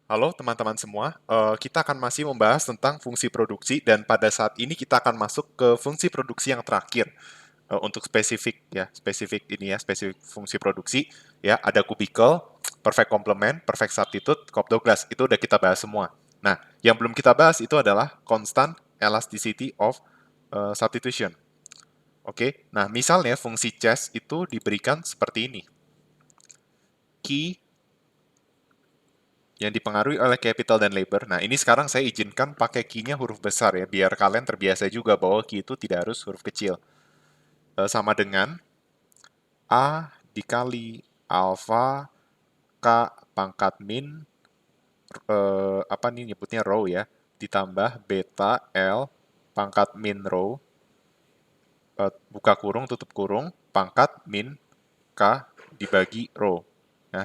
Halo teman-teman semua, kita akan masih membahas tentang fungsi produksi dan pada saat ini kita akan masuk ke fungsi produksi yang terakhir. Untuk spesifik ya, spesifik fungsi produksi ya, ada kubikel, perfect complement, perfect substitute, Cobb-Douglas, itu udah kita bahas semua. Nah, yang belum kita bahas itu adalah constant elasticity of substitution. Oke, nah misalnya fungsi chess itu diberikan seperti ini. Key yang dipengaruhi oleh capital dan labor. Nah, ini sekarang saya izinkan pakai key-nya huruf besar ya, biar kalian terbiasa juga bahwa key itu tidak harus huruf kecil. Sama dengan A dikali alpha K pangkat min, apa nih nyebutnya row ya, ditambah beta L pangkat min row, buka kurung, tutup kurung, pangkat min K dibagi row. Ya,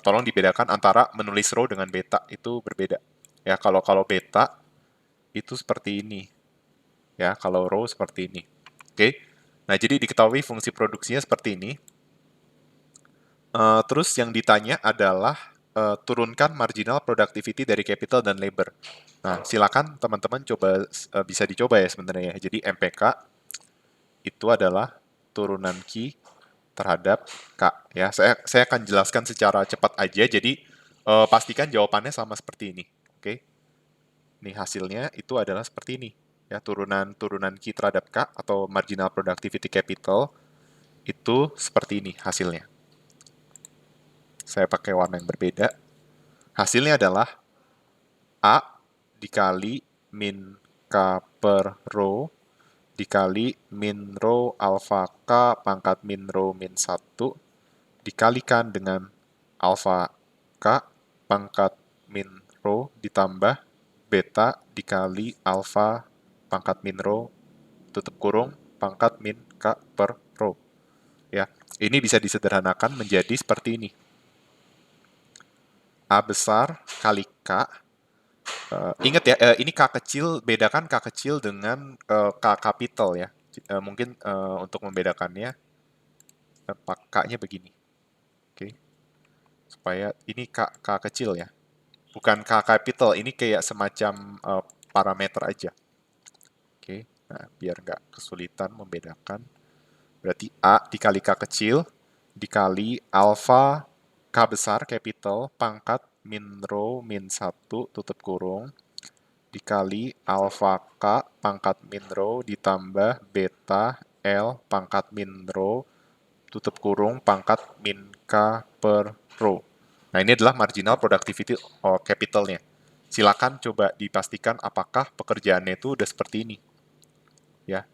tolong dibedakan antara menulis row dengan beta, itu berbeda. Ya, kalau beta itu seperti ini. Ya, kalau row seperti ini. Oke. Nah, jadi diketahui fungsi produksinya seperti ini. Terus yang ditanya adalah turunkan marginal productivity dari capital dan labor. Nah, silakan teman-teman coba bisa dicoba ya sebenarnya. Jadi MPK itu adalah turunan Q terhadap K ya. Saya akan jelaskan secara cepat aja. Jadi pastikan jawabannya sama seperti ini. Oke. Nih hasilnya itu adalah seperti ini. Ya, turunan Q terhadap K atau marginal productivity capital itu seperti ini hasilnya. Saya pakai warna yang berbeda. Hasilnya adalah A dikali min K per row dikali min row alpha K pangkat min row min 1 dikalikan dengan alpha K pangkat min row ditambah beta dikali alpha pangkat min row tutup kurung pangkat min K per row. Ya, ini bisa disederhanakan menjadi seperti ini. A besar kali K. Ingat ya, ini K kecil, bedakan K kecil dengan K kapital ya. Mungkin untuk membedakannya, K-nya begini. Oke, supaya ini K kecil ya. Bukan K capital, ini kayak semacam parameter aja. Oke, nah biar nggak kesulitan membedakan. Berarti A dikali K kecil, dikali alpha K besar, capital, pangkat min row min 1, tutup kurung, dikali alpha K pangkat min row ditambah beta L pangkat min row, tutup kurung, pangkat min K per row. Nah, ini adalah marginal productivity capitalnya. Silakan coba dipastikan apakah pekerjaannya itu udah seperti ini. Ya,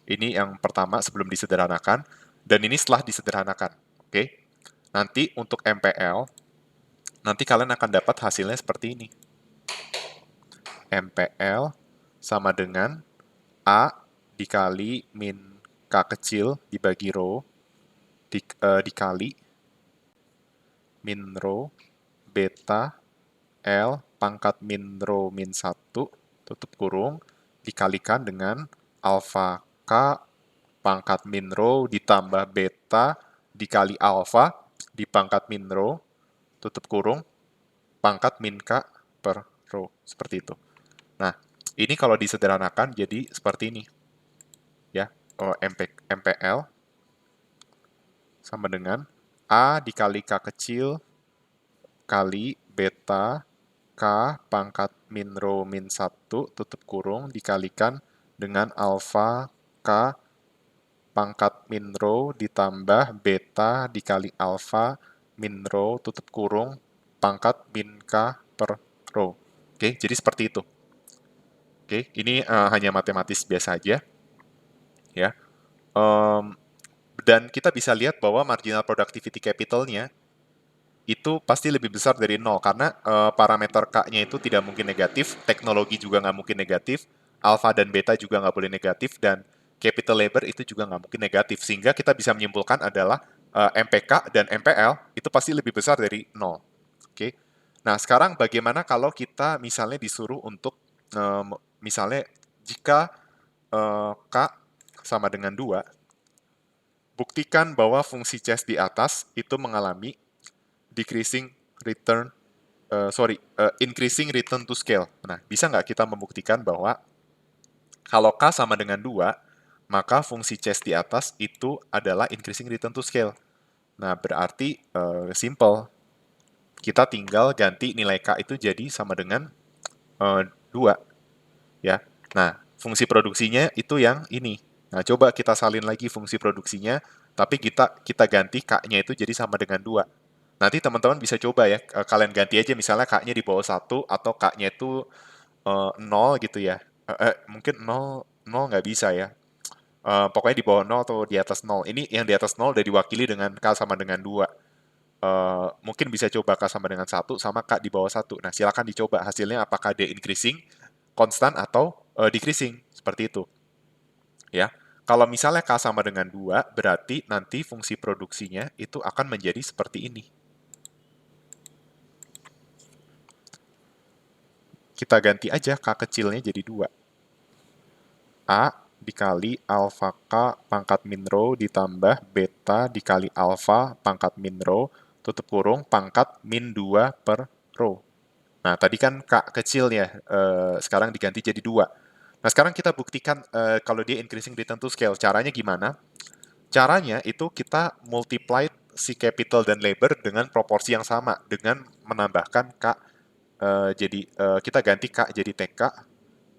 ini yang pertama sebelum disederhanakan, dan ini setelah disederhanakan. Oke, nanti untuk MPL, nanti kalian akan dapat hasilnya seperti ini. MPL sama dengan A dikali min K kecil dibagi row, dikali min row beta L pangkat min row min 1 tutup kurung dikalikan dengan alpha K pangkat min row ditambah beta dikali alpha di pangkat min row tutup kurung pangkat min K per row. Seperti itu. Nah, ini kalau disederhanakan jadi seperti ini. Ya, MPL sama dengan A dikali K kecil kali beta K pangkat min row min 1 tutup kurung dikalikan dengan alpha K pangkat min row ditambah beta dikali alpha min row tutup kurung pangkat min K per row. Oke, jadi seperti itu. Oke, ini hanya matematis biasa aja. Ya. Dan kita bisa lihat bahwa marginal productivity capital-nya itu pasti lebih besar dari nol karena parameter K-nya itu tidak mungkin negatif, teknologi juga nggak mungkin negatif, alpha dan beta juga nggak boleh negatif, dan capital labor itu juga nggak mungkin negatif. Sehingga kita bisa menyimpulkan adalah MPK dan MPL itu pasti lebih besar dari nol. Oke. Nah, sekarang bagaimana kalau kita misalnya disuruh untuk, misalnya jika K sama dengan 2, buktikan bahwa fungsi Cs di atas itu mengalami decreasing return increasing return to scale. Nah, bisa nggak kita membuktikan bahwa kalau K sama dengan 2, maka fungsi Cs di atas itu adalah increasing return to scale. Nah, berarti simple. Kita tinggal ganti nilai K itu jadi sama dengan 2. Ya. Nah, fungsi produksinya itu yang ini. Nah, coba kita salin lagi fungsi produksinya, tapi kita ganti K-nya itu jadi sama dengan 2. Nanti teman-teman bisa coba ya, kalian ganti aja misalnya K-nya di bawah 1 atau K-nya itu 0 gitu ya. Mungkin 0, 0 nggak bisa ya. Pokoknya di bawah 0 atau di atas 0. Ini yang di atas 0 udah diwakili dengan K sama dengan 2. Mungkin bisa coba K sama dengan 1 sama K di bawah 1. Nah, silakan dicoba hasilnya apakah dia increasing, konstan, atau decreasing. Seperti itu. Ya. Kalau misalnya K sama dengan 2, berarti nanti fungsi produksinya itu akan menjadi seperti ini. Kita ganti aja K kecilnya jadi 2. A dikali alfa K pangkat min rho ditambah beta dikali alfa pangkat min rho tutup kurung pangkat min 2 per rho. Nah, tadi kan K kecil ya, sekarang diganti jadi 2. Nah, sekarang kita buktikan kalau dia increasing return to scale. Caranya gimana? Caranya itu kita multiply si capital dan labor dengan proporsi yang sama, dengan menambahkan K, jadi kita ganti K jadi TK,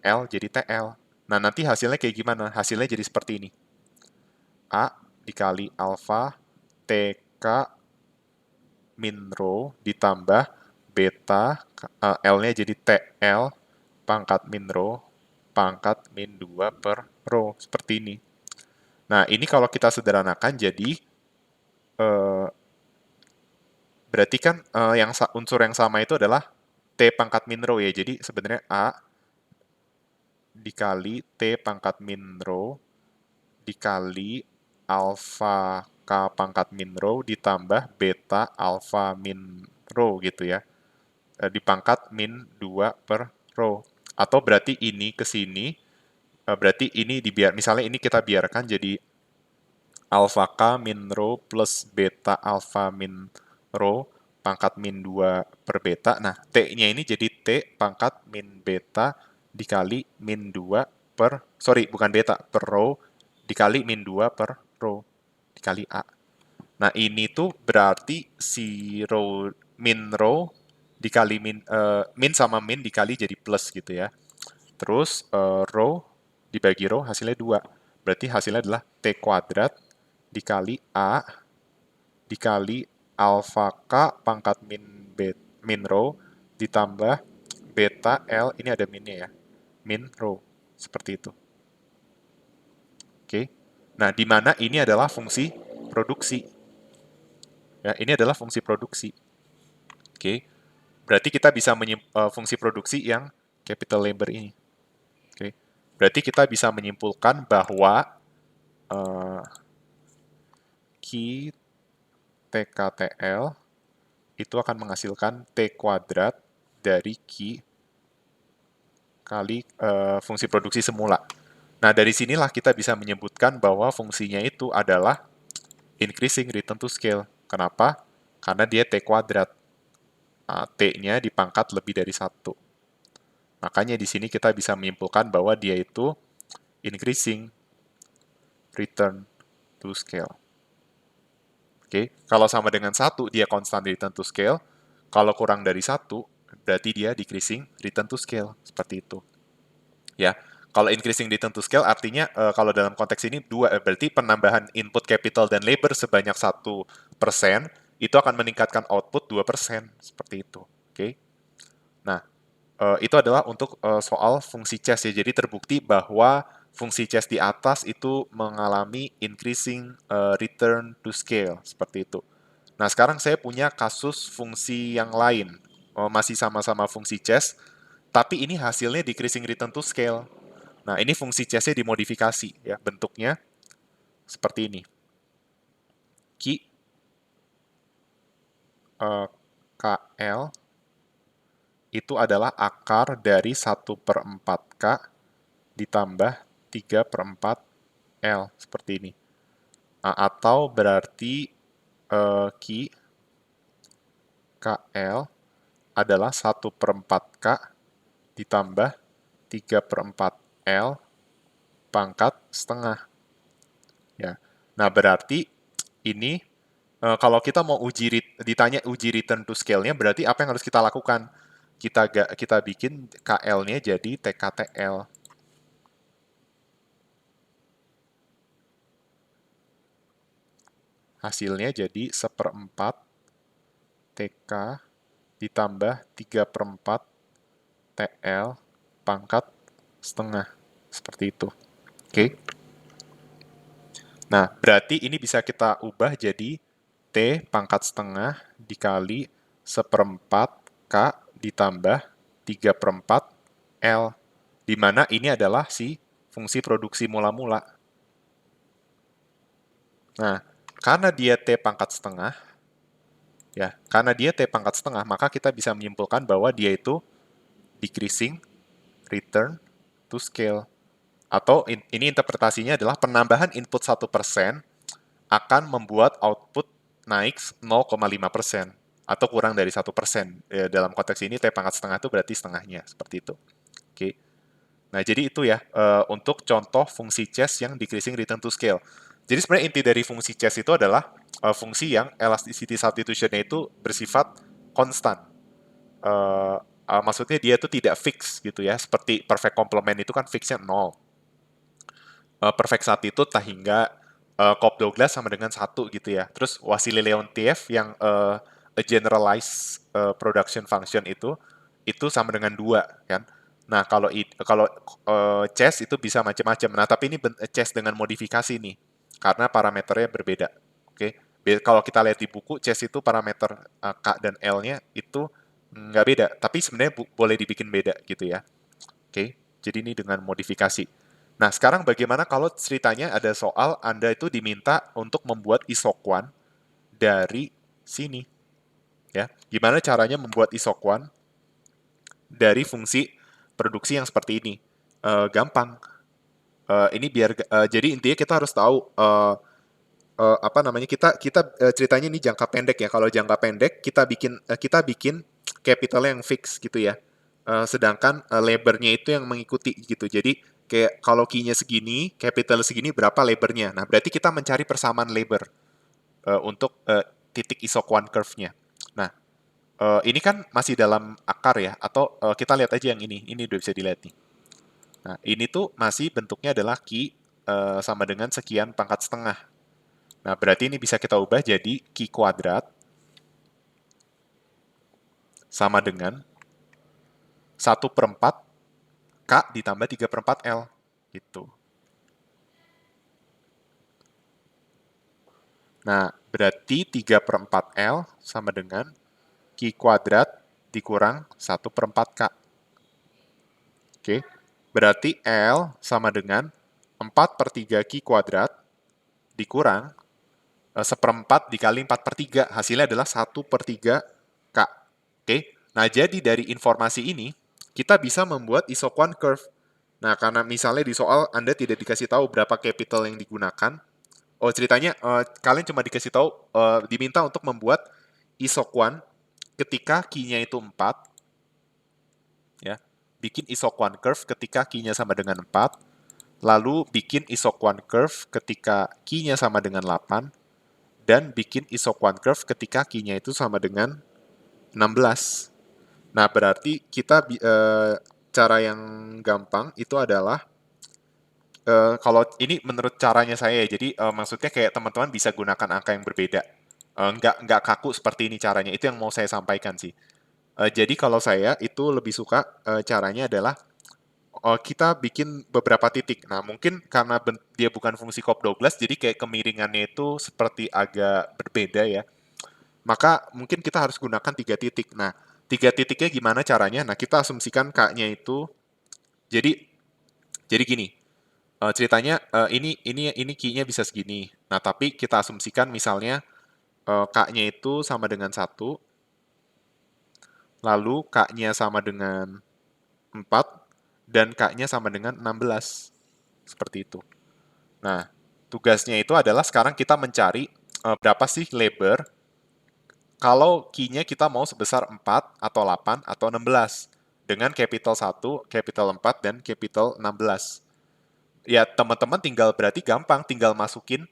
L jadi TL. Nah, nanti hasilnya kayak gimana? Hasilnya jadi seperti ini. A dikali alfa TK min rho ditambah beta, L-nya jadi TL pangkat min rho pangkat min 2 per rho. Seperti ini. Nah, ini kalau kita sederhanakan jadi berarti kan unsur yang sama itu adalah T pangkat min rho ya. Jadi sebenarnya A dikali T pangkat min rho dikali alfa K pangkat min rho ditambah beta alfa min rho gitu ya. Dipangkat min 2 per rho. Atau berarti ini ke sini, berarti ini misalnya ini kita biarkan jadi alfa K min rho plus beta alfa min rho pangkat min 2 per beta. Nah, T-nya ini jadi T pangkat min beta dikali min 2 per, bukan beta, per rho dikali min 2 per rho dikali A. Nah, ini tuh berarti si min rho dikali min sama min dikali jadi plus gitu ya. Terus rho dibagi rho hasilnya 2. Berarti hasilnya adalah T kuadrat dikali A dikali alfa K pangkat min rho ditambah beta L, ini ada minnya ya, min rho. Seperti itu. Oke. Nah, di mana ini adalah fungsi produksi. Ya, ini adalah fungsi produksi. Oke. Berarti kita bisa fungsi produksi yang capital labor ini. Oke. Berarti kita bisa menyimpulkan bahwa Q TKTL itu akan menghasilkan T kuadrat dari Q kali fungsi produksi semula. Nah, dari sinilah kita bisa menyebutkan bahwa fungsinya itu adalah increasing return to scale. Kenapa? Karena dia T kuadrat. T-nya dipangkat lebih dari 1. Makanya di sini kita bisa menyimpulkan bahwa dia itu increasing return to scale. Oke, kalau sama dengan 1, dia constant return to scale. Kalau kurang dari 1, berarti dia decreasing return to scale. Seperti itu. Ya, kalau increasing return to scale artinya kalau dalam konteks ini berarti penambahan input capital dan labor sebanyak 1% itu akan meningkatkan output 2%. Seperti itu. Oke. Nah, itu adalah untuk soal fungsi Cs ya. Jadi terbukti bahwa fungsi Cs di atas itu mengalami increasing return to scale. Seperti itu. Nah, sekarang saya punya kasus fungsi yang lain. Masih sama-sama fungsi Cs, tapi ini hasilnya decreasing return to scale. Nah, ini fungsi Cs-nya dimodifikasi. Ya, bentuknya seperti ini. Q KL itu adalah akar dari 1/4K ditambah 3/4 L, seperti ini. Atau berarti Q KL adalah 1/4 K ditambah 3/4 L pangkat setengah. Ya. Nah, berarti ini kalau kita mau ditanya uji return to scale-nya, berarti apa yang harus kita lakukan? Kita bikin KL-nya jadi TKTL. Hasilnya jadi 1/4 TK ditambah 3/4 TL pangkat setengah. Seperti itu. Oke. Nah, berarti ini bisa kita ubah jadi T pangkat setengah dikali 1/4 K ditambah 3/4 L. Di mana ini adalah si fungsi produksi mula-mula. Nah, karena dia T pangkat setengah, ya, karena dia T pangkat setengah, maka kita bisa menyimpulkan bahwa dia itu decreasing return to scale. Atau ini interpretasinya adalah penambahan input 1% akan membuat output naik 0,5% atau kurang dari 1%. Dalam konteks ini T pangkat setengah itu berarti setengahnya, seperti itu. Oke. Nah, jadi itu ya untuk contoh fungsi chess yang decreasing return to scale. Jadi sebenarnya inti dari fungsi chess itu adalah fungsi yang elasticity substitution-nya itu bersifat konstan. Maksudnya dia itu tidak fix gitu ya. Seperti perfect complement itu kan fixnya 0. Perfect substitute hingga Cobb Douglas sama dengan 1 gitu ya. Terus Wassily Leontief yang a generalized production function itu sama dengan 2 kan. Nah, kalau chess itu bisa macam-macam. Nah, tapi ini chess dengan modifikasi nih. Karena parameternya berbeda. Oke. Kalau kita lihat di buku, chess itu parameter K dan L-nya itu nggak beda, tapi sebenarnya boleh dibikin beda gitu ya. Oke. Jadi ini dengan modifikasi. Nah, sekarang bagaimana kalau ceritanya ada soal Anda itu diminta untuk membuat isokwan dari sini, ya? Gimana caranya membuat isokwan dari fungsi produksi yang seperti ini? Gampang. Ini biar jadi intinya kita harus tahu apa namanya ceritanya ini jangka pendek ya. Kalau jangka pendek kita bikin capital yang fix gitu ya. Sedangkan labor-nya itu yang mengikuti gitu. Jadi kayak kalau key-nya segini, capital segini berapa labor-nya. Nah, berarti kita mencari persamaan labor untuk titik isoquant curve-nya. Nah, ini kan masih dalam akar ya, atau kita lihat aja yang ini udah bisa dilihat nih. Nah, ini tuh masih bentuknya adalah key sama dengan sekian pangkat setengah. Nah, berarti ini bisa kita ubah jadi key kuadrat sama dengan 1/4 K ditambah 3/4 L. Gitu. Nah, berarti 3/4 L sama dengan Q kuadrat dikurang 1/4 K. Oke. Berarti L sama dengan 4/3 Q kuadrat dikurang 1/4 dikali 4/3. Hasilnya adalah 1/3 K. Oke. Nah, jadi dari informasi ini, kita bisa membuat isoquant curve. Nah, karena misalnya di soal Anda tidak dikasih tahu berapa capital yang digunakan, ceritanya kalian cuma dikasih tahu, diminta untuk membuat isoquant ketika key-nya itu 4, ya. Bikin isoquant curve ketika key-nya sama dengan 4, lalu bikin isoquant curve ketika key-nya sama dengan 8, dan bikin isoquant curve ketika key-nya itu sama dengan 16. Nah, berarti cara yang gampang itu adalah kalau ini menurut caranya saya ya, jadi maksudnya kayak teman-teman bisa gunakan angka yang berbeda. Nggak kaku seperti ini caranya, itu yang mau saya sampaikan sih. Jadi kalau saya itu lebih suka caranya adalah kita bikin beberapa titik. Nah, mungkin karena dia bukan fungsi Cobb-Douglas, jadi kayak kemiringannya itu seperti agak berbeda ya. Maka mungkin kita harus gunakan 3 titik. Nah, 3 titiknya gimana caranya? Nah, kita asumsikan K-nya itu, jadi jadi gini, ceritanya ini key-nya bisa segini. Nah, tapi kita asumsikan misalnya K-nya itu sama dengan 1, lalu K-nya sama dengan 4, dan K-nya sama dengan 16. Seperti itu. Nah, tugasnya itu adalah sekarang kita mencari berapa sih labor kalau key-nya kita mau sebesar 4 atau 8 atau 16 dengan capital 1, capital 4, dan capital 16. Ya, teman-teman tinggal berarti gampang, tinggal masukin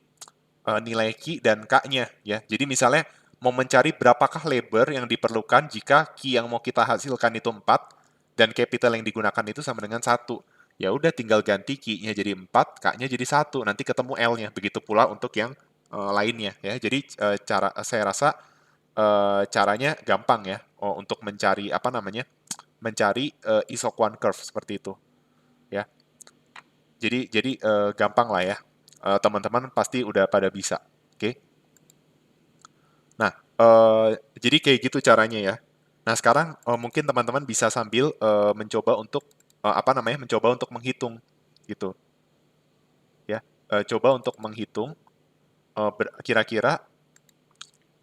nilai key dan K-nya ya. Jadi misalnya mau mencari berapakah labor yang diperlukan jika key yang mau kita hasilkan itu 4 dan capital yang digunakan itu sama dengan 1. Ya udah tinggal ganti key-nya jadi 4, K-nya jadi 1. Nanti ketemu L-nya. Begitu pula untuk yang lainnya ya. Jadi saya rasa caranya gampang ya untuk mencari apa namanya? Mencari isoquant curve seperti itu ya. Jadi gampang lah ya. Teman-teman pasti udah pada bisa. Oke. Nah, jadi kayak gitu caranya ya. Nah, sekarang mungkin teman-teman bisa sambil mencoba untuk apa namanya? Mencoba untuk menghitung gitu ya. Coba untuk menghitung kira-kira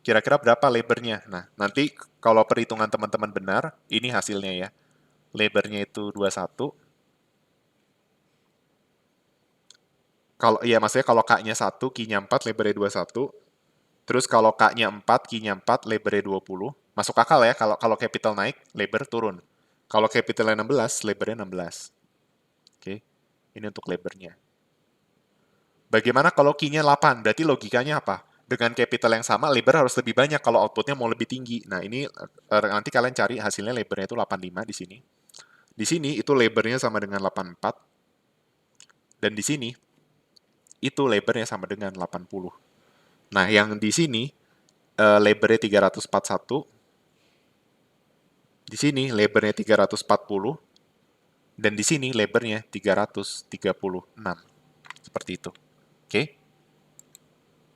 kira-kira berapa labornya. Nah, nanti kalau perhitungan teman-teman benar, ini hasilnya ya. Labornya itu 21. Kalau iya maksudnya kalau K-nya 1, Q-nya 4, lebarnya 21. Terus kalau K-nya 4, Q-nya 4, lebarnya 20. Masuk akal ya, kalau kalau capital naik, lebar turun. Kalau capitalnya 16, lebarnya 16. Oke, ini untuk lebarnya. Bagaimana kalau Q-nya 8? Berarti logikanya apa? Dengan capital yang sama, lebar harus lebih banyak kalau outputnya mau lebih tinggi. Nah, ini nanti kalian cari hasilnya lebarnya itu 85 di sini. Di sini itu lebarnya sama dengan 84. Dan di sini itu lebarnya sama dengan 80. Nah, yang di sini lebarnya 341. Di sini lebarnya 340 dan di sini lebarnya 336. Seperti itu. Oke.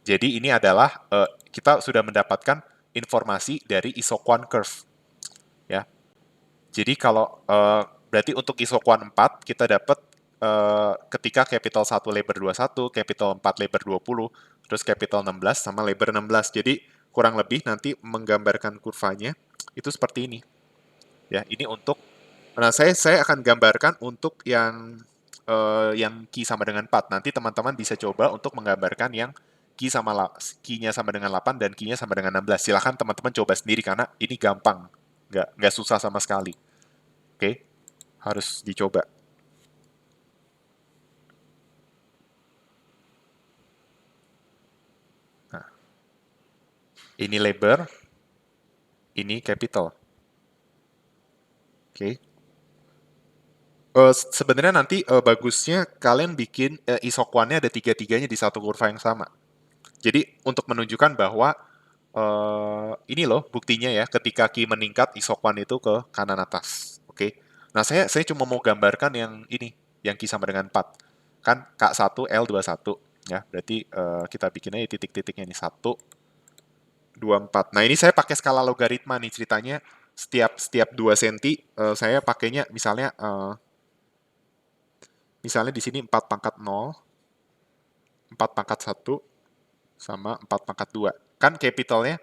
Jadi ini adalah kita sudah mendapatkan informasi dari isoquant curve ya. Jadi kalau berarti untuk isoquant 4 kita dapat ketika capital 1 lebar 21, capital 4 lebar 20, terus capital 16 sama lebar 16. Jadi kurang lebih nanti menggambarkan kurvanya itu seperti ini. Ya, ini untuk nah saya akan gambarkan untuk yang key sama dengan 4. Nanti teman-teman bisa coba untuk menggambarkan yang key-nya sama dengan 8 dan key-nya sama dengan 16. Silahkan teman-teman coba sendiri karena ini gampang. Nggak susah sama sekali. Oke, harus dicoba. Nah, ini labor, ini capital. Oke. Sebenarnya nanti bagusnya kalian bikin isoquantnya ada tiga-tiganya di satu kurva yang sama. Jadi untuk menunjukkan bahwa ini loh buktinya ya, ketika Q meningkat, isoquant itu ke kanan atas. Oke. Nah, saya cuma mau gambarkan yang ini, yang Q sama dengan 4. Kan K1, L21. Ya, berarti kita bikinnya titik-titiknya ini 1, 2, 4. Nah, ini saya pakai skala logaritma nih ceritanya. Setiap 2 cm saya pakainya misalnya di sini 4 pangkat 0, 4 pangkat 1, sama 4 pangkat 2. Kan capitalnya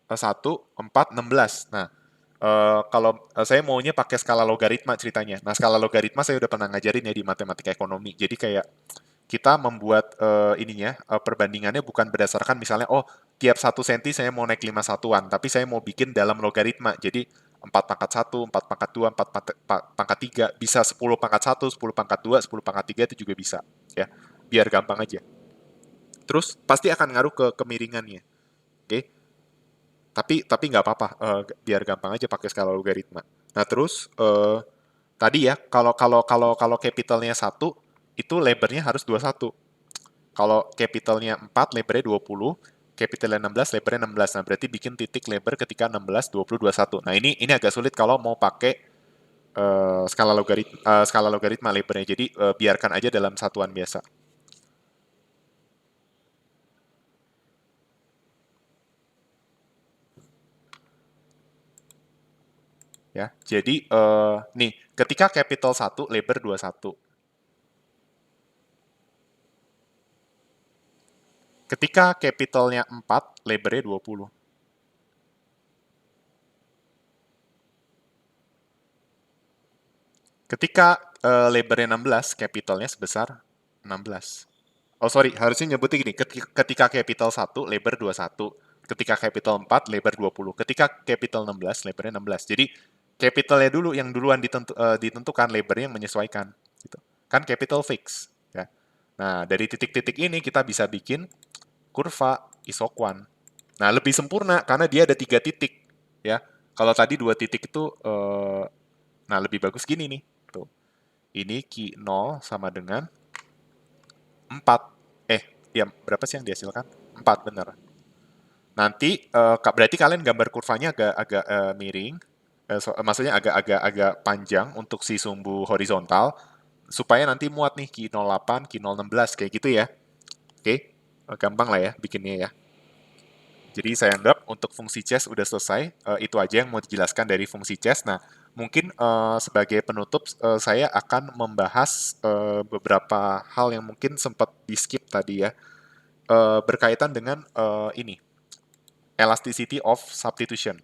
1, 4, 16. Nah, kalau saya maunya pakai skala logaritma ceritanya. Nah, skala logaritma saya udah pernah ngajarin ya di matematika ekonomi. Jadi kayak kita membuat perbandingannya bukan berdasarkan misalnya, oh tiap 1 cm saya mau naik 5 satuan, tapi saya mau bikin dalam logaritma. Jadi 4 pangkat 1, 4 pangkat 2, 4 pangkat 3, bisa 10 pangkat 1, 10 pangkat 2, 10 pangkat 3 itu juga bisa. Ya, biar gampang aja. Terus pasti akan ngaruh ke kemiringannya. Oke, tapi nggak apa-apa, biar gampang aja pakai skala logaritma. Nah terus tadi ya kalau capitalnya 1 itu lebarnya harus 21. Kalau capitalnya 4 lebarnya 20, capitalnya 16 lebarnya 16. Nah berarti bikin titik lebar ketika 16, 20, 21. Nah ini agak sulit kalau mau pakai skala logaritma lebarnya. Jadi biarkan aja dalam satuan biasa. Ya, jadi nih ketika capital 1 lebar 21. Ketika capitalnya 4, lebarnya 20. Ketika lebarnya 16, capitalnya sebesar 16. Oh sorry, harusnya nyebutnya gini, ketika capital 1, lebar 21. Ketika capital 4, labor 20. Ketika capital 16, labornya 16. Jadi capitalnya dulu yang duluan ditentukan, labornya yang menyesuaikan. Gitu. Kan capital fix. Ya. Nah, dari titik-titik ini kita bisa bikin kurva isoquant. Nah, lebih sempurna karena dia ada 3 titik. Ya. Kalau tadi 2 titik itu, nah lebih bagus gini nih. Tuh. Ini Q 0 sama dengan 4. Ya berapa sih yang dihasilkan? 4, bener. Nanti berarti kalian gambar kurvanya agak miring, maksudnya agak panjang untuk si sumbu horizontal, supaya nanti muat nih Q08, Q016 kayak gitu ya. Oke, gampang lah ya bikinnya ya. Jadi saya anggap untuk fungsi chess udah selesai. Itu aja yang mau dijelaskan dari fungsi chess. Nah, mungkin sebagai penutup saya akan membahas beberapa hal yang mungkin sempat di skip tadi ya, berkaitan dengan ini elasticity of substitution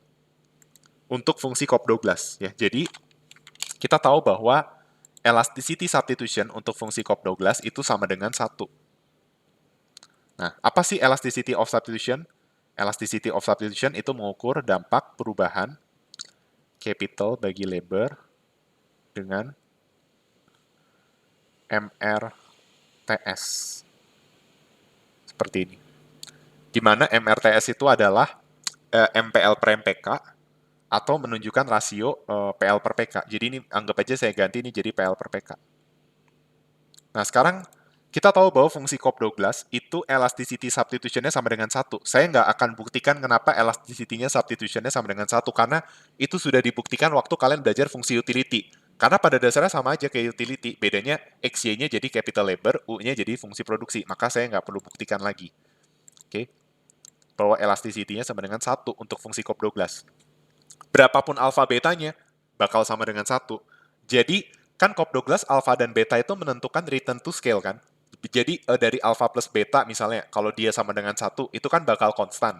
untuk fungsi Cobb-Douglas ya. Jadi kita tahu bahwa elasticity substitution untuk fungsi Cobb-Douglas itu sama dengan 1. Nah, apa sih elasticity of substitution? Elasticity of substitution itu mengukur dampak perubahan capital bagi labor dengan MRTS. Seperti ini. Di mana MRTS itu adalah MPL per MPK atau menunjukkan rasio PL per PK. Jadi ini anggap aja saya ganti ini jadi PL per PK. Nah, sekarang kita tahu bahwa fungsi Cobb-Douglas itu elasticity substitution-nya sama dengan 1. Saya nggak akan buktikan kenapa elasticity-nya substitution-nya sama dengan 1, karena itu sudah dibuktikan waktu kalian belajar fungsi utility. Karena pada dasarnya sama aja kayak utility, bedanya XY-nya jadi capital labor, U-nya jadi fungsi produksi. Maka saya nggak perlu buktikan lagi. Oke? Bahwa elasticity-nya sama dengan 1 untuk fungsi Cobb-Douglas. Berapapun alfa betanya, bakal sama dengan 1. Jadi, kan Cobb-Douglas alfa dan beta itu menentukan return to scale kan? Jadi dari alfa plus beta misalnya, kalau dia sama dengan 1, itu kan bakal konstan.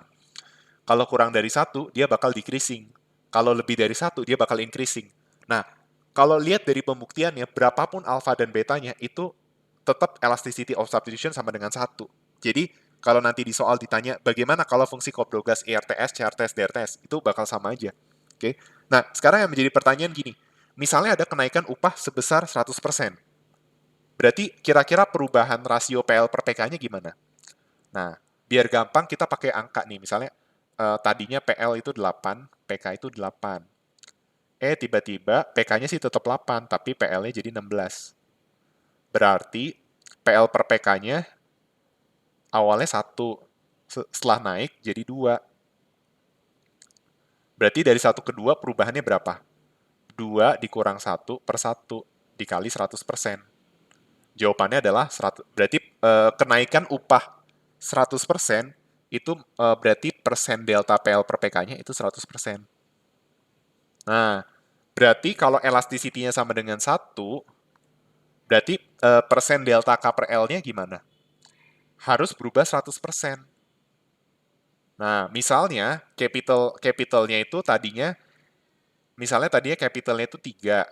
Kalau kurang dari 1, dia bakal decreasing. Kalau lebih dari 1, dia bakal increasing. Nah, kalau lihat dari pembuktiannya, berapapun alfa dan betanya, itu tetap elasticity of substitution sama dengan 1. Jadi, kalau nanti di soal ditanya, bagaimana kalau fungsi Cobb-Douglas ERTS, CRTS, DRTS, itu bakal sama aja. Oke. Nah, sekarang yang menjadi pertanyaan gini, misalnya ada kenaikan upah sebesar 100%. Berarti kira-kira perubahan rasio PL per PK-nya gimana? Nah, biar gampang kita pakai angka nih. Misalnya tadinya PL itu 8, PK itu 8. Tiba-tiba PK-nya sih tetap 8, tapi PL-nya jadi 16. Berarti PL per PK-nya awalnya 1, setelah naik jadi 2. Berarti dari 1 ke 2 perubahannya berapa? 2 dikurang 1 per 1 dikali 100%. Jawabannya adalah 100. Berarti kenaikan upah 100% itu berarti persen delta PL per PK-nya itu 100%. Nah, berarti kalau elasticity-nya sama dengan 1, berarti persen delta K per L-nya gimana? Harus berubah 100%. Nah, misalnya capitalnya itu tadinya capitalnya itu 3,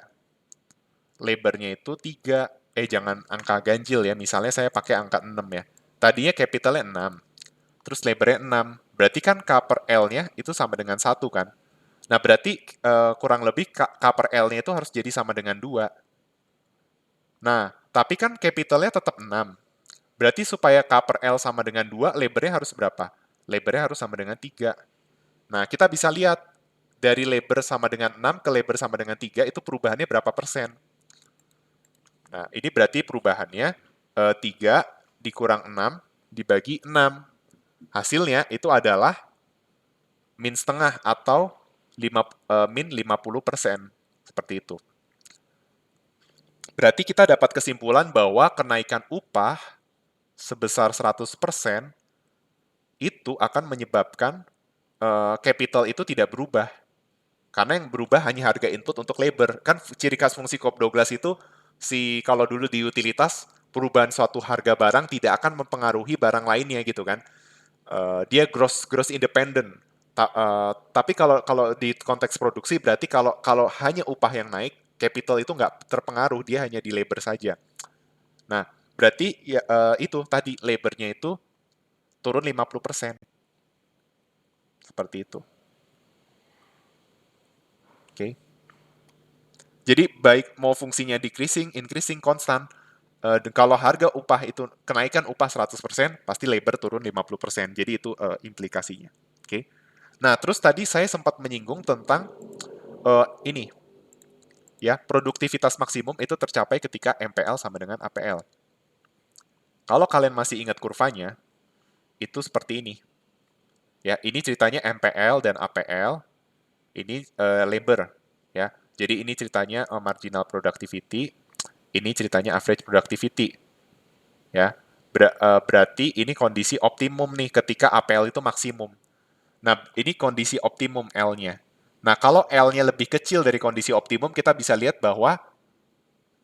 lebarnya itu 3. Jangan angka ganjil ya, misalnya saya pakai angka 6 ya. Tadinya capitalnya 6, terus lebarnya 6. Berarti kan K per L-nya itu sama dengan 1 kan? Nah, berarti kurang lebih K per L-nya itu harus jadi sama dengan 2. Nah, tapi kan capitalnya tetap 6. Berarti supaya K per L sama dengan 2, lebarnya harus berapa? Lebarnya harus sama dengan 3. Nah, kita bisa lihat dari lebar sama dengan 6 ke lebar sama dengan 3 itu perubahannya berapa persen. Nah, ini berarti perubahannya 3 dikurang 6 dibagi 6. Hasilnya itu adalah min setengah atau min 50%. Seperti itu. Berarti kita dapat kesimpulan bahwa kenaikan upah sebesar 100% itu akan menyebabkan capital itu tidak berubah. Karena yang berubah hanya harga input untuk labor. Kan ciri khas fungsi Cobb-Douglas itu, kalau dulu di utilitas, perubahan suatu harga barang tidak akan mempengaruhi barang lainnya gitu kan. Dia gross independent. Tapi kalau di konteks produksi berarti kalau hanya upah yang naik, capital itu nggak terpengaruh, dia hanya di labor saja. Nah, berarti ya, itu tadi labornya itu turun 50%. Seperti itu. Oke. Jadi baik mau fungsinya decreasing, increasing, constant, dan kalau harga upah itu kenaikan upah 100%, pasti labor turun 50%. Jadi itu implikasinya. Oke. Nah, terus tadi saya sempat menyinggung tentang ini ya, produktivitas maksimum itu tercapai ketika MPL sama dengan APL. Kalau kalian masih ingat kurvanya, itu seperti ini. Ya, ini ceritanya MPL dan APL, ini labor ya. Jadi ini ceritanya marginal productivity, ini ceritanya average productivity ya. Berarti ini kondisi optimum nih ketika APL itu maksimum. Nah, ini kondisi optimum L-nya. Nah, kalau L-nya lebih kecil dari kondisi optimum, kita bisa lihat bahwa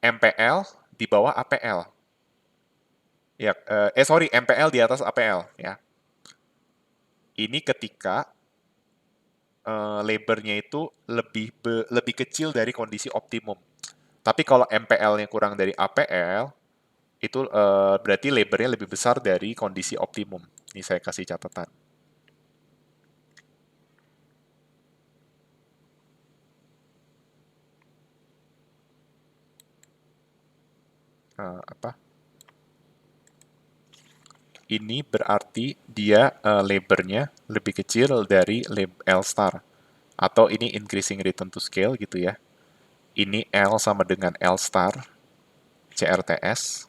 MPL di bawah APL. Ya, sorry, MPL di atas APL ya. Ini ketika labor-nya itu lebih kecil dari kondisi optimum. Tapi kalau MPL-nya kurang dari APL, itu berarti labor-nya lebih besar dari kondisi optimum. Ini saya kasih catatan. Apa? Ini berarti dia labor-nya lebih kecil dari L star. Atau ini increasing return to scale gitu ya. Ini L sama dengan L star, CRTS.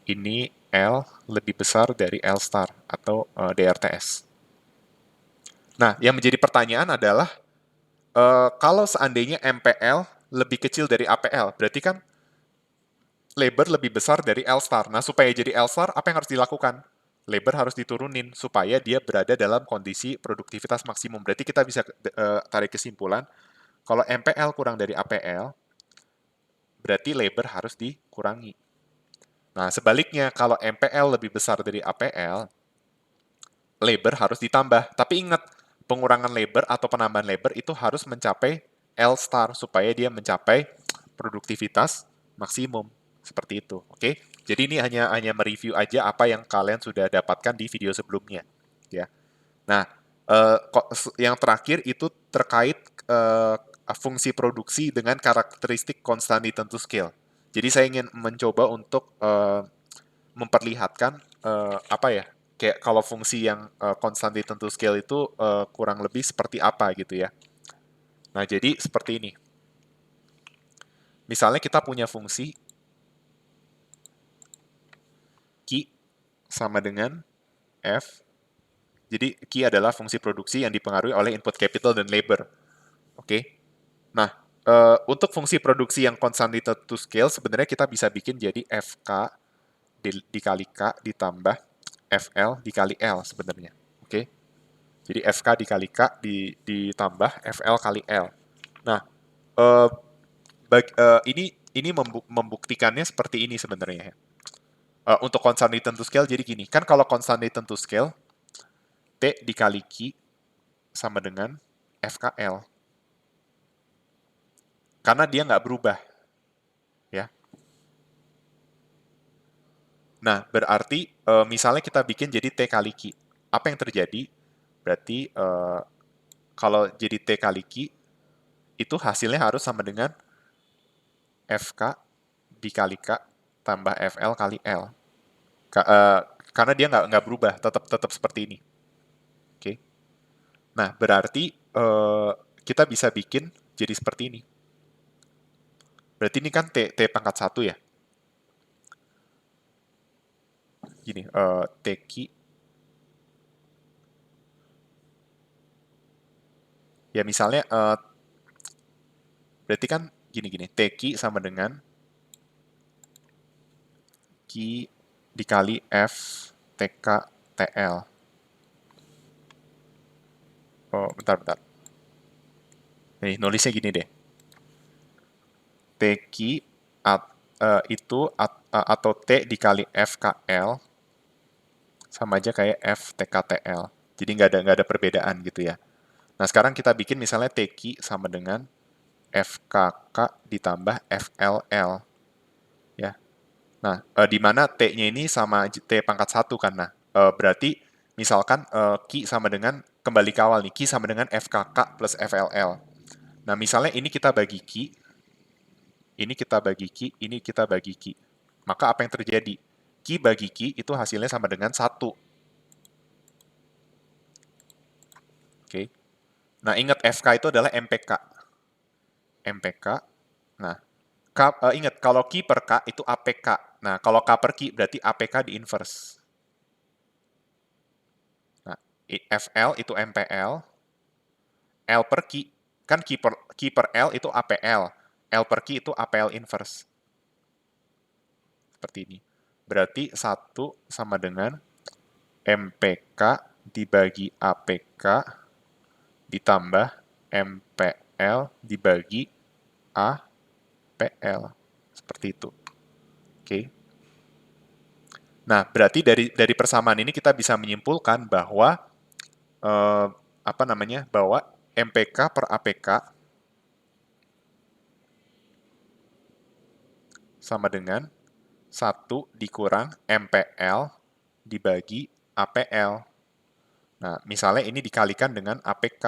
Ini L lebih besar dari L star atau DRTS. Nah, yang menjadi pertanyaan adalah, kalau seandainya MPL lebih kecil dari APL, berarti kan labor lebih besar dari L star. Nah, supaya jadi L star, apa yang harus dilakukan? Labor harus diturunin supaya dia berada dalam kondisi produktivitas maksimum. Berarti kita bisa tarik kesimpulan, kalau MPL kurang dari APL, berarti labor harus dikurangi. Nah, sebaliknya, kalau MPL lebih besar dari APL, labor harus ditambah. Tapi ingat, pengurangan labor atau penambahan labor itu harus mencapai L star supaya dia mencapai produktivitas maksimum. Seperti itu, oke? Jadi ini hanya mereview aja apa yang kalian sudah dapatkan di video sebelumnya, ya. Nah, yang terakhir itu terkait fungsi produksi dengan karakteristik constant tentu scale. Jadi saya ingin mencoba untuk memperlihatkan apa ya, kayak kalau fungsi yang constant tentu scale itu kurang lebih seperti apa gitu ya. Nah, jadi seperti ini. Misalnya kita punya fungsi Q sama dengan F. Jadi Q adalah fungsi produksi yang dipengaruhi oleh input capital dan labor. Oke. Nah, untuk fungsi produksi yang constant to scale sebenarnya kita bisa bikin jadi FK dikali K ditambah FL dikali L sebenarnya. Oke. Jadi FK dikali K ditambah FL kali L. Nah, uh, ini membuktikannya seperti ini sebenarnya. Untuk constant to scale jadi gini, kan kalau constant to scale, T dikali Q sama dengan FKL. Karena dia nggak berubah. Ya. Nah, berarti misalnya kita bikin jadi T kali Q. Apa yang terjadi? Berarti kalau jadi T kali Q, itu hasilnya harus sama dengan FK dikali K tambah FL kali L. Karena dia nggak berubah, tetap seperti ini. Oke. Nah, berarti kita bisa bikin jadi seperti ini. Berarti ini kan T pangkat 1 ya. Gini, T Q. Ya misalnya, berarti kan gini-gini. T Q sama dengan Q dikali F TK TL. Oh, bentar. Nih, nulisnya gini deh. TQ itu atau T dikali FKL sama aja kayak FTKTL. Jadi nggak ada perbedaan gitu ya. Nah, sekarang kita bikin misalnya TQ sama dengan FKK ditambah FLL. Ya. Nah, di mana T-nya ini sama T pangkat 1 kan. Nah, berarti misalkan Q sama dengan kembali ke awal nih, Q sama dengan FKK plus FLL. Nah, misalnya ini kita bagi Q, ini kita bagi Q, ini kita bagi Q. Maka apa yang terjadi? Q bagi Q itu hasilnya sama dengan 1. Oke. Nah, ingat FK itu adalah MPK. MPK. Nah, ingat kalau Q per K itu APK. Nah, kalau K per Q berarti APK di inverse. Nah, FL itu MPL, L per Q, kan Q per L itu APL, L per Q itu APL inverse. Seperti ini. Berarti 1 sama dengan MPK dibagi APK ditambah MPL dibagi APL. Seperti itu. Oke. Nah, berarti dari persamaan ini kita bisa menyimpulkan bahwa bahwa MPK per APK sama dengan 1 dikurang MPL dibagi APL. Nah, misalnya ini dikalikan dengan APK.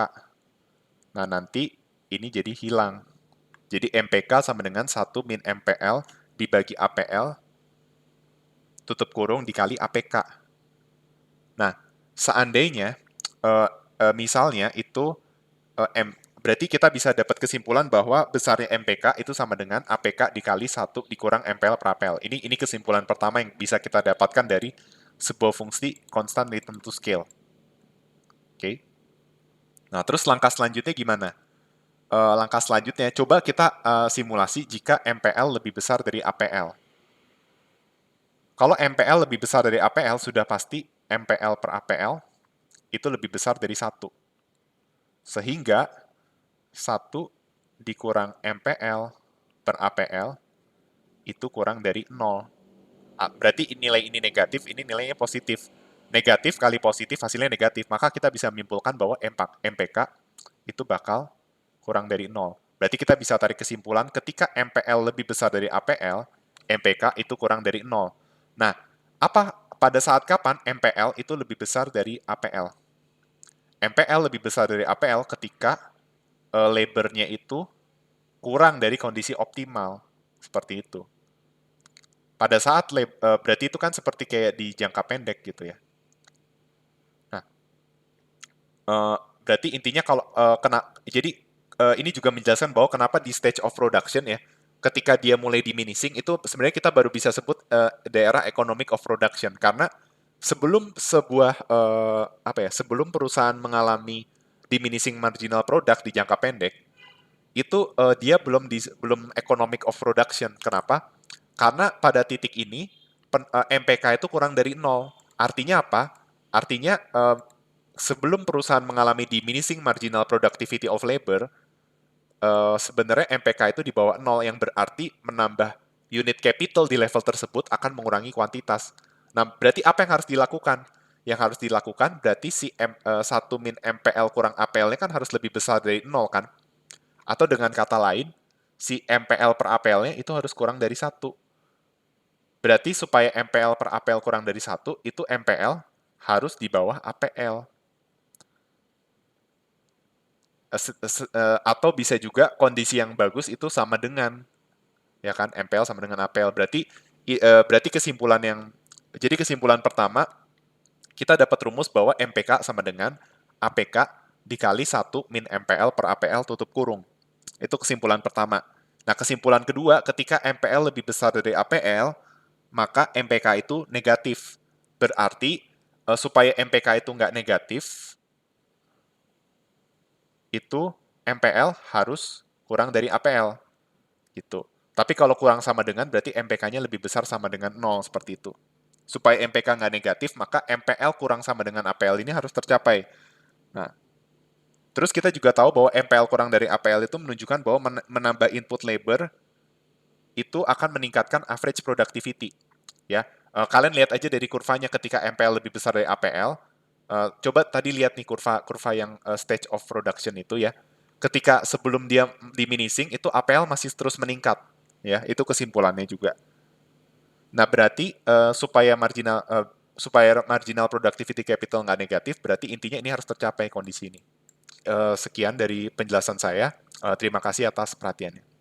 Nah, nanti ini jadi hilang. Jadi MPK sama dengan 1 min MPL dibagi APL, tutup kurung dikali APK. Nah, seandainya, misalnya itu, berarti kita bisa dapat kesimpulan bahwa besarnya MPK itu sama dengan APK dikali 1 dikurang MPL per APL. Ini kesimpulan pertama yang bisa kita dapatkan dari sebuah fungsi constant return to scale. Oke. Nah, terus langkah selanjutnya gimana? Langkah selanjutnya, coba kita simulasi jika MPL lebih besar dari APL. Kalau MPL lebih besar dari APL, sudah pasti MPL per APL itu lebih besar dari 1. Sehingga 1 dikurang MPL per APL itu kurang dari 0. Berarti nilai ini negatif, ini nilainya positif. Negatif kali positif hasilnya negatif, maka kita bisa menyimpulkan bahwa MPK itu bakal kurang dari 0. Berarti kita bisa tarik kesimpulan ketika MPL lebih besar dari APL, MPK itu kurang dari 0. Nah, pada saat kapan MPL itu lebih besar dari APL? MPL lebih besar dari APL ketika labor-nya itu kurang dari kondisi optimal. Seperti itu. Pada saat berarti itu kan seperti kayak di jangka pendek gitu ya. Nah, berarti intinya kalau jadi ini juga menjelaskan bahwa kenapa di stage of production ya, ketika dia mulai diminishing itu sebenarnya kita baru bisa sebut daerah economic of production karena sebelum sebelum perusahaan mengalami diminishing marginal product di jangka pendek itu dia belum economic of production. Kenapa? Karena pada titik ini MPK itu kurang dari 0. Artinya apa? Artinya sebelum perusahaan mengalami diminishing marginal productivity of labor, sebenarnya MPK itu di bawah 0 yang berarti menambah unit capital di level tersebut akan mengurangi kuantitas. Nah, berarti apa yang harus dilakukan? Yang harus dilakukan berarti si 1 min MPL kurang APL-nya kan harus lebih besar dari 0 kan? Atau dengan kata lain, si MPL per APL-nya itu harus kurang dari 1. Berarti supaya MPL per APL kurang dari 1, itu MPL harus di bawah APL. Atau bisa juga kondisi yang bagus itu sama dengan, ya kan, MPL sama dengan APL. Berarti kesimpulan pertama, kita dapat rumus bahwa MPK sama dengan APK dikali 1 min MPL per APL tutup kurung. Itu kesimpulan pertama. Nah, kesimpulan kedua, ketika MPL lebih besar dari APL, maka MPK itu negatif. Berarti, supaya MPK itu nggak negatif, itu MPL harus kurang dari APL. Gitu. Tapi kalau kurang sama dengan, berarti MPK-nya lebih besar sama dengan 0, seperti itu. Supaya MPK nggak negatif, maka MPL kurang sama dengan APL ini harus tercapai. Nah, terus kita juga tahu bahwa MPL kurang dari APL itu menunjukkan bahwa menambah input labor itu akan meningkatkan average productivity. Ya, kalian lihat aja dari kurvanya ketika MPL lebih besar dari APL. Coba tadi lihat nih kurva yang stage of production itu ya. Ketika sebelum dia diminishing itu APL masih terus meningkat. Ya, itu kesimpulannya juga. Nah, berarti supaya marginal supaya marginal productivity capital nggak negatif, berarti intinya ini harus tercapai kondisi ini. Sekian dari penjelasan saya. Terima kasih atas perhatiannya.